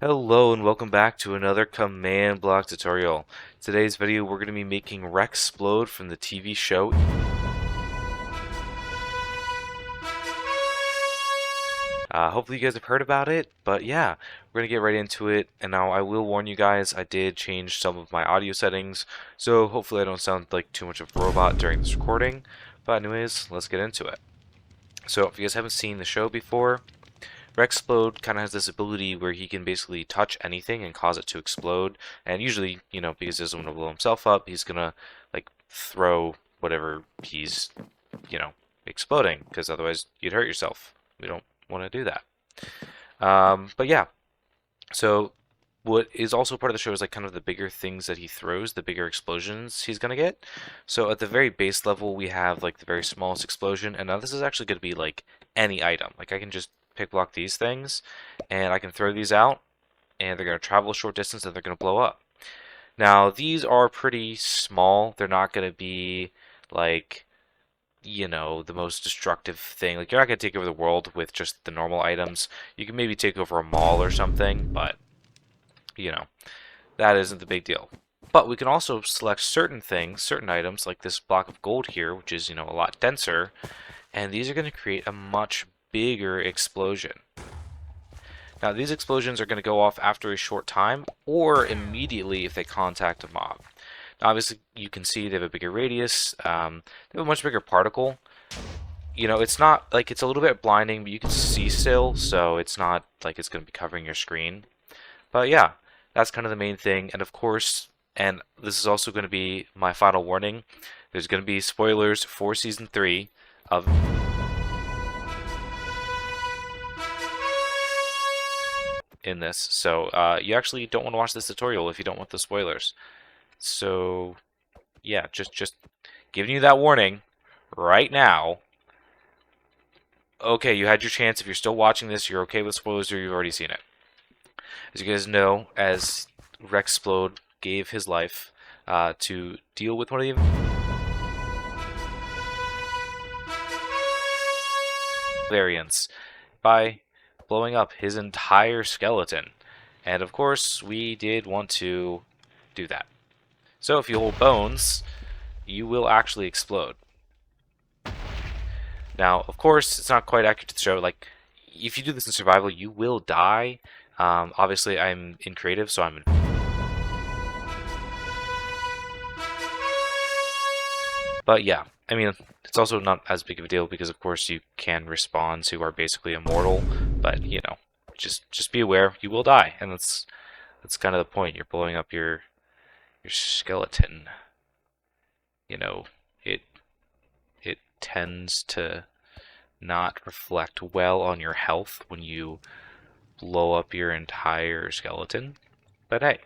Hello and welcome back to another command block tutorial. Today's video we're going to be making Rex Splode from the TV show. Hopefully you guys have heard about it, but yeah, we're going to get right into it. And now I will warn you guys, I did change some of my audio settings, so hopefully I don't sound like too much of a robot during this recording. But anyways, let's get into it. So if you guys haven't seen the show before, Rex Splode kind of has this ability where he can basically touch anything and cause it to explode. And usually, because he doesn't want to blow himself up, he's gonna like throw whatever he's, exploding, because otherwise you'd hurt yourself. We don't want to do that. But yeah, so what is also part of the show is like kind of the bigger things that he throws, the bigger explosions he's gonna get. So at the very base level, we have like the very smallest explosion, and now this is actually gonna be like any item. Like I can just pick block these things, and I can throw these out, and they're gonna travel a short distance, and they're gonna blow up. Now these are pretty small. They're not gonna be like the most destructive thing. Like you're not gonna take over the world with just the normal items. You can maybe take over a mall or something, but that isn't the big deal. But we can also select certain things, certain items, like this block of gold here, which is, a lot denser, and these are going to create a much bigger explosion. Now, these explosions are going to go off after a short time, or immediately if they contact a mob. Now, obviously, you can see they have a bigger radius, they have a much bigger particle. It's not, like, it's a little bit blinding, but you can see still, so it's not like it's going to be covering your screen. But yeah, that's kind of the main thing. And of course, and this is also going to be my final warning, there's going to be spoilers for Season 3 of in this. So you actually don't want to watch this tutorial if you don't want the spoilers. So yeah, just giving you that warning right now. Okay, you had your chance. If you're still watching this, you're okay with spoilers or you've already seen it. As you guys know, as Rex Splode gave his life to deal with one of the variants by blowing up his entire skeleton. And of course, we did want to do that. So if you hold bones, you will actually explode. Now, of course, it's not quite accurate to the show. Like, if you do this in survival, you will die. Obviously, I'm in creative, so I'm in. But yeah, I mean, it's also not as big of a deal because, of course, you can respawn to are basically immortal. But just be aware, you will die, and that's kind of the point. You're blowing up your skeleton. It tends to not reflect well on your health when you blow up your entire skeleton. But hey,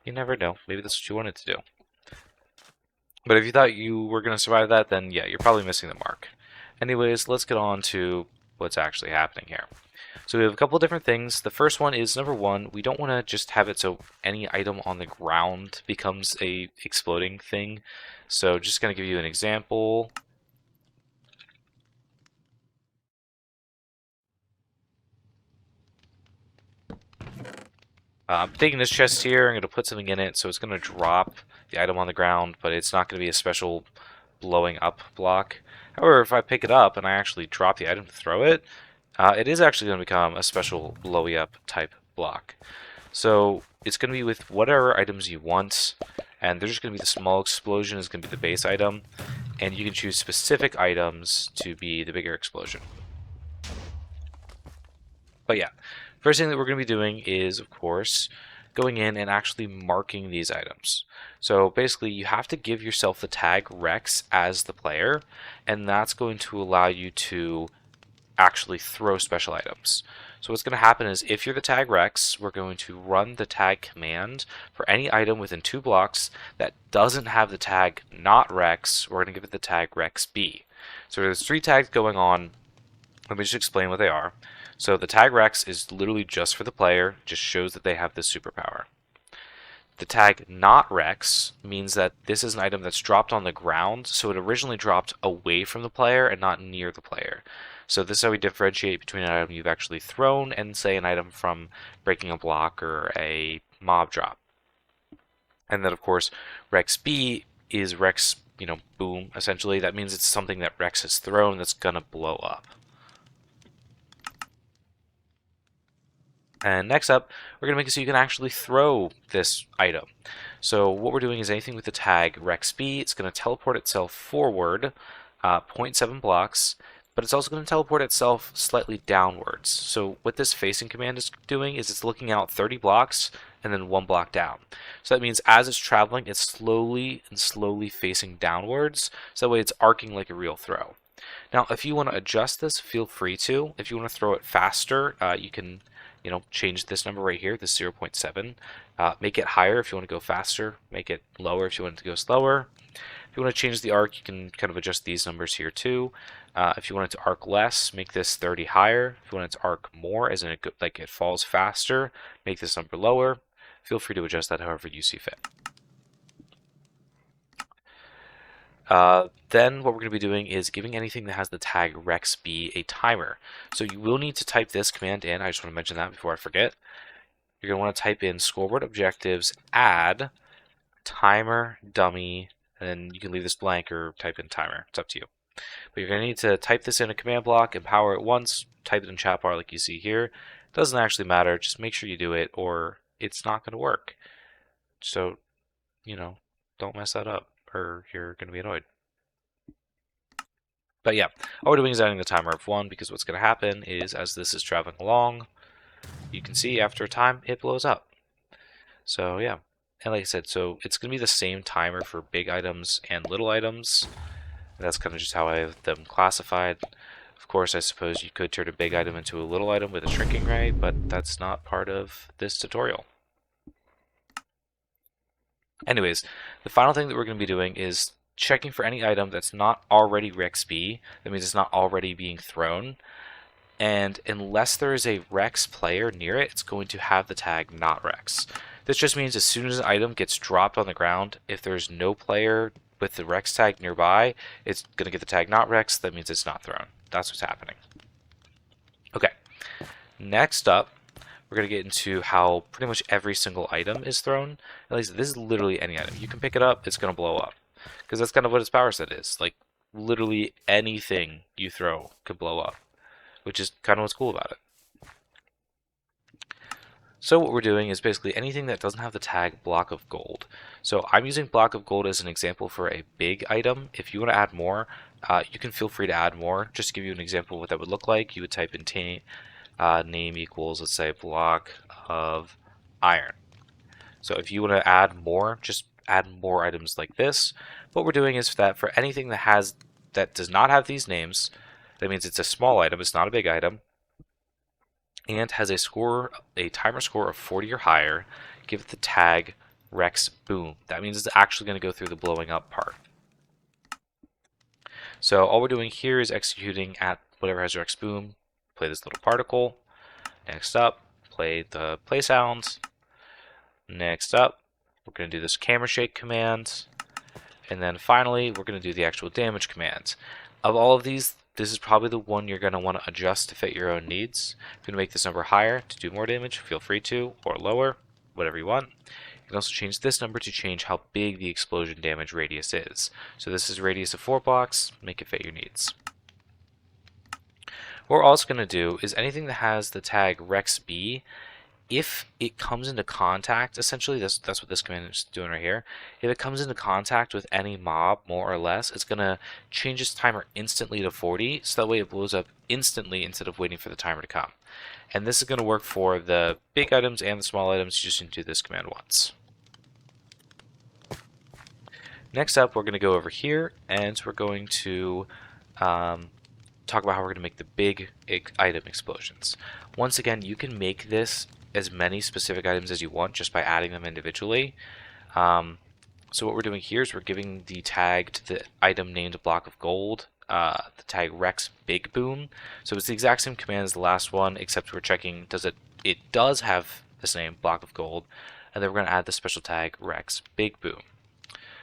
you never know. Maybe that's what you wanted to do. But if you thought you were going to survive that, then yeah, you're probably missing the mark. Anyways, let's get on to what's actually happening here. So we have a couple different things. The first one is, number one, we don't want to just have it so any item on the ground becomes a exploding thing. So just going to give you an example. I'm taking this chest here, I'm going to put something in it, so it's going to drop the item on the ground, but it's not going to be a special blowing up block. However, if I pick it up and I actually drop the item to throw it, it is actually going to become a special blowy up type block. So it's going to be with whatever items you want, and there's just going to be the small explosion is going to be the base item, and you can choose specific items to be the bigger explosion. But yeah, first thing that we're going to be doing is, of course, going in and actually marking these items. So basically, you have to give yourself the tag Rex as the player, and that's going to allow you to actually throw special items. So what's going to happen is, if you're the tag Rex, we're going to run the tag command for any item within 2 blocks that doesn't have the tag not Rex. We're going to give it the tag Rex B. So there's 3 tags going on. Let me just explain what they are. So the tag Rex is literally just for the player, just shows that they have this superpower. The tag not Rex means that this is an item that's dropped on the ground, so it originally dropped away from the player and not near the player. So this is how we differentiate between an item you've actually thrown and, say, an item from breaking a block or a mob drop. And then, of course, Rex B is Rex, boom, essentially. That means it's something that Rex has thrown that's going to blow up. And next up, we're going to make it so you can actually throw this item. So what we're doing is anything with the tag RexB, it's going to teleport itself forward 0.7 blocks, but it's also going to teleport itself slightly downwards. So what this facing command is doing is it's looking out 30 blocks and then 1 block down. So that means as it's traveling, it's slowly and slowly facing downwards, so that way it's arcing like a real throw. Now, if you want to adjust this, feel free to. If you want to throw it faster, you can change this number right here, this 0.7. Make it higher if you want to go faster. Make it lower if you want it to go slower. If you want to change the arc, you can kind of adjust these numbers here too. If you want it to arc less, make this 30 higher. If you want it to arc more, as in it falls faster, make this number lower. Feel free to adjust that however you see fit. Then what we're going to be doing is giving anything that has the tag RexB a timer. So you will need to type this command in. I just want to mention that before I forget. You're going to want to type in scoreboard objectives add timer dummy, and then you can leave this blank or type in timer. It's up to you. But you're going to need to type this in a command block, empower it once, type it in chat bar like you see here. It doesn't actually matter. Just make sure you do it or it's not going to work. So, don't mess that up or you're going to be annoyed. But yeah, all we're doing is adding the timer of 1 because what's going to happen is as this is traveling along, you can see after a time it blows up. So yeah, and like I said, so it's going to be the same timer for big items and little items. That's kind of just how I have them classified. Of course, I suppose you could turn a big item into a little item with a shrinking ray, but that's not part of this tutorial. Anyways, the final thing that we're going to be doing is checking for any item that's not already Rex B. That means it's not already being thrown. And unless there is a Rex player near it, it's going to have the tag not Rex. This just means as soon as an item gets dropped on the ground, if there's no player with the Rex tag nearby, it's going to get the tag not Rex. That means it's not thrown. That's what's happening. Okay, next up, we're going to get into how pretty much every single item is thrown. At least this is literally any item. You can pick it up, it's going to blow up. Because that's kind of what its power set is. Like, literally anything you throw could blow up. Which is kind of what's cool about it. So what we're doing is basically anything that doesn't have the tag block of gold. So I'm using block of gold as an example for a big item. If you want to add more, you can feel free to add more. Just to give you an example of what that would look like, you would type in name equals, let's say, block of iron. So if you want to add more, just add more items like this. What we're doing is that for anything that does not have these names, that means it's a small item, it's not a big item, and has a timer score of 40 or higher, give it the tag Rex Boom. That means it's actually going to go through the blowing up part. So all we're doing here is executing at whatever has Rex Boom, play this little particle. Next up, play the play sounds. Next up, we're going to do this camera shake command. And then finally, we're going to do the actual damage commands. Of all of these, this is probably the one you're going to want to adjust to fit your own needs. If you want to make this number higher to do more damage, feel free to, or lower, whatever you want. You can also change this number to change how big the explosion damage radius is. So this is a radius of 4 blocks, make it fit your needs. What we're also going to do is anything that has the tag RexB, if it comes into contact, essentially that's what this command is doing right here. If it comes into contact with any mob, more or less, it's going to change its timer instantly to 40, so that way it blows up instantly instead of waiting for the timer to come. And this is going to work for the big items and the small items. You just need to do this command once. Next up, we're going to go over here, and we're going to talk about how we're going to make the big item explosions. Once again, you can make this as many specific items as you want just by adding them individually. So what we're doing here is we're giving the tag to the item named block of gold, the tag Rex Big Boom. So it's the exact same command as the last one, except we're checking it does have this name, block of gold. and then we're going to add the special tag Rex Big Boom.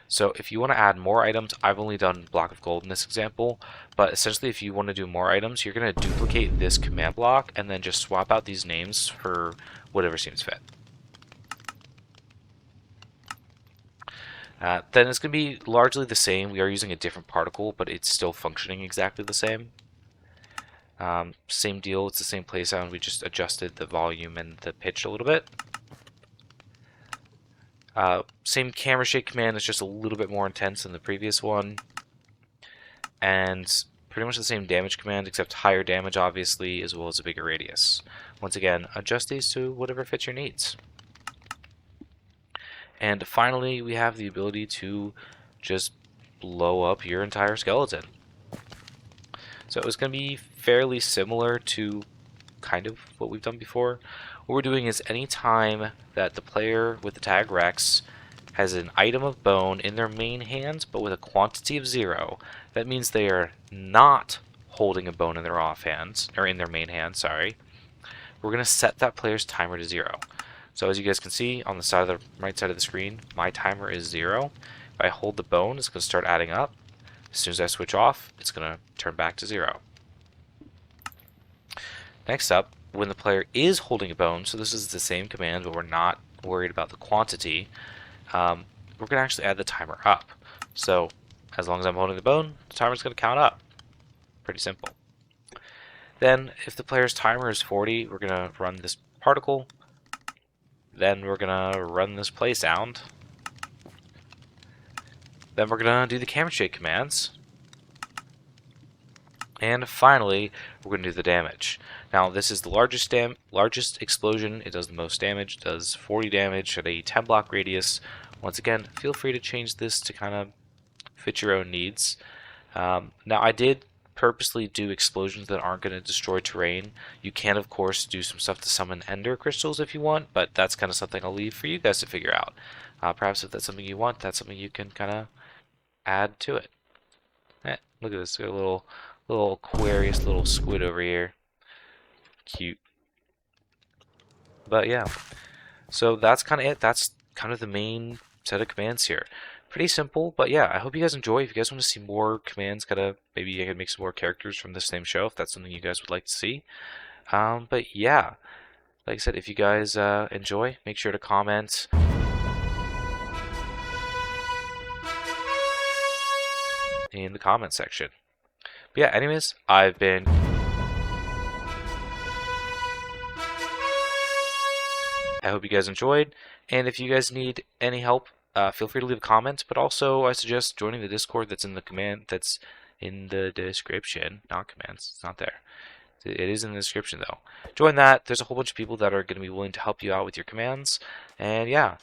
So if you want to add more items, I've only done block of gold in this example, but essentially if you want to do more items, you're going to duplicate this command block and then just swap out these names for whatever seems fit. Then it's going to be largely the same. We are using a different particle, but it's still functioning exactly the same. Same deal, it's the same play sound, we just adjusted the volume and the pitch a little bit. Same camera shake command, it's just a little bit more intense than the previous one. And pretty much the same damage command, except higher damage obviously, as well as a bigger radius. Once again, adjust these to whatever fits your needs. And finally, we have the ability to just blow up your entire skeleton. So it's going to be fairly similar to kind of what we've done before. What we're doing is any time that the player with the tag Rex has an item of bone in their main hand, but with a quantity of 0, that means they are not holding a bone in their offhand, or in their main hand, sorry. We're going to set that player's timer to 0. So as you guys can see on the side of the right side of the screen, my timer is 0. If I hold the bone, it's going to start adding up. As soon as I switch off, it's going to turn back to 0. Next up, when the player is holding a bone, so this is the same command, but we're not worried about the quantity, we're going to actually add the timer up. So as long as I'm holding the bone, the timer's going to count up. Pretty simple. Then if the player's timer is 40, we're going to run this particle. Then we're going to run this play sound. Then we're going to do the camera shake commands. And finally, we're going to do the damage. Now, this is the largest explosion. It does the most damage. It does 40 damage at a 10 block radius. Once again, feel free to change this to kind of fit your own needs. Now, I did purposely do explosions that aren't going to destroy terrain. You can, of course, do some stuff to summon ender crystals if you want, but that's kind of something I'll leave for you guys to figure out. Perhaps if that's something you want, that's something you can kind of add to it. Look at this, got a little Aquarius little squid over here. Cute. But yeah, so that's kind of it. That's kind of the main set of commands here. Pretty simple, but yeah, I hope you guys enjoy. If you guys want to see more commands, maybe I can make some more characters from the same show if that's something you guys would like to see. But yeah, like I said, if you guys enjoy, make sure to comment in the comment section. But yeah, anyways, I hope you guys enjoyed, and if you guys need any help, feel free to leave a comment, but also I suggest joining the Discord that's in the description. Not commands, it's not there. It is in the description though. Join that. There's a whole bunch of people that are going to be willing to help you out with your commands, and yeah,